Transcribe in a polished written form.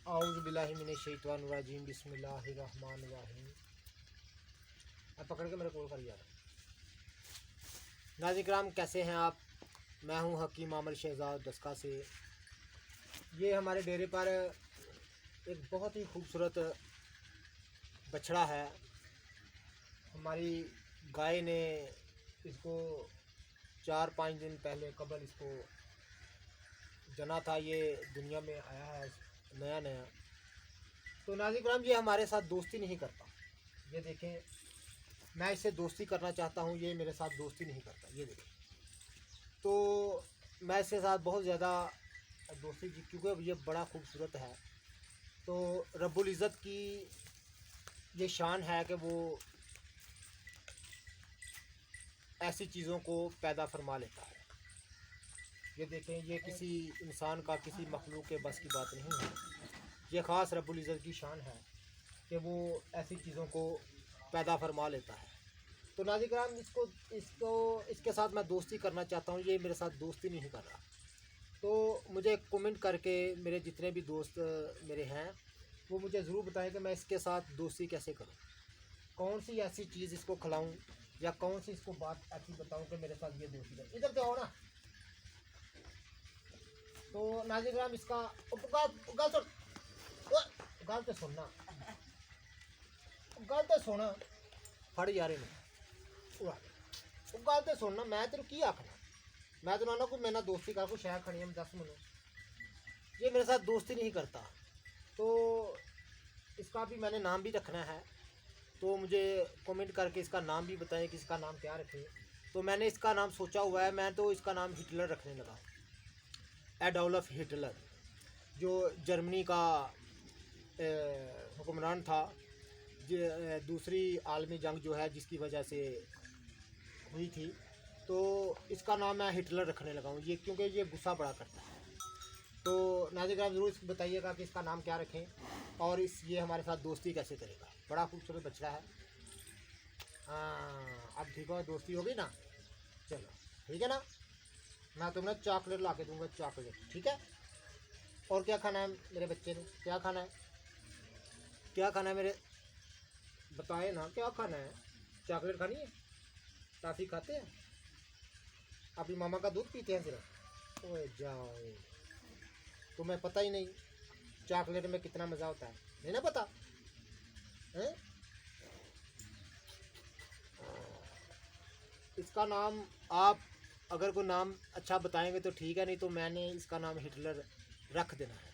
औज़ुबिल्लाहिमिनश्शैतानिर्रजीम बिस्मिल्लाहिर्रहमानिर्रहीम। अब पकड़ के मेरे कोल कर यार। नाज़रीन किराम, कैसे हैं आप? मैं हूं हकीम आमिर शहजाद दस्का से। ये हमारे डेरे पर एक बहुत ही खूबसूरत बछड़ा है। हमारी गाय ने इसको 4-5 दिन पहले कबल इसको जना था। ये दुनिया में आया है नया नया। तो नाज़रीन किराम, ये हमारे साथ दोस्ती नहीं करता। ये देखें, मैं इससे दोस्ती करना चाहता हूँ, ये मेरे साथ दोस्ती नहीं करता। ये देखें, तो मैं इसके साथ बहुत ज़्यादा दोस्ती की, क्योंकि ये बड़ा खूबसूरत है। तो रब्बुल इज़्ज़त की ये शान है कि वो ऐसी चीज़ों को पैदा फरमा लेता है। ये देखें, ये किसी इंसान का, किसी मखलूक के बस की बात नहीं है। ये ख़ास रब्बुल इज़्ज़त की शान है कि वो ऐसी चीज़ों को पैदा फरमा लेता है। तो नाज़रीन किराम, इसके साथ मैं दोस्ती करना चाहता हूँ, ये मेरे साथ दोस्ती नहीं कर रहा। तो मुझे कमेंट करके मेरे जितने भी दोस्त मेरे हैं, वो मुझे ज़रूर बताएं कि मैं इसके साथ दोस्ती कैसे करूँ, कौन सी ऐसी चीज़ इसको खिलाऊँ, या कौन सी इसको बात ऐसी बताऊँ कि मेरे साथ ये दोस्ती करे। इधर से आओ ना। तो नाज़रीन किराम, इसका गाल तो सुनना, गल तो सुन, फड़ यार इन्हें गल तो सुनना। मैं तेन की आखना, मैं तो ना कोई मेरे दोस्ती कर, कोई शहर खड़ी है, दस मैनू। ये मेरे साथ दोस्ती नहीं करता। तो इसका भी मैंने नाम भी रखना है, तो मुझे कमेंट करके इसका नाम भी बताएं कि इसका नाम क्या रखें। तो मैंने इसका नाम सोचा हुआ है, मैं तो इसका नाम हिटलर रखने लगा। एडोल्फ हिटलर, जो जर्मनी का हुक्मरान था, दूसरी आलमी जंग जो है जिसकी वजह से हुई थी। तो इसका नाम मैं हिटलर रखने लगा हूँ, ये क्योंकि ये गुस्सा बड़ा करता है। तो नाज़रीन आप ज़रूर बताइएगा कि इसका नाम क्या रखें, और ये हमारे साथ दोस्ती कैसे करेगा। बड़ा खूबसूरत बछड़ा है। हाँ, अब ठीक हो, दोस्ती होगी ना। चलो ठीक है ना, मैं तुम्हें चॉकलेट ला के दूँगा, चॉकलेट, ठीक है। और क्या खाना है मेरे बच्चे ने, क्या खाना है, क्या खाना है मेरे, बताए ना क्या खाना है। चॉकलेट खानी है, टॉफ़ी खाते हैं, अपनी मामा का दूध पीते हैं सिर्फ। ओए जाओ, तुम्हें पता ही नहीं चॉकलेट में कितना मज़ा होता है, नहीं ना पता है? इसका नाम आप अगर कोई नाम अच्छा बताएंगे तो ठीक है, नहीं तो मैंने इसका नाम हिटलर रख देना है।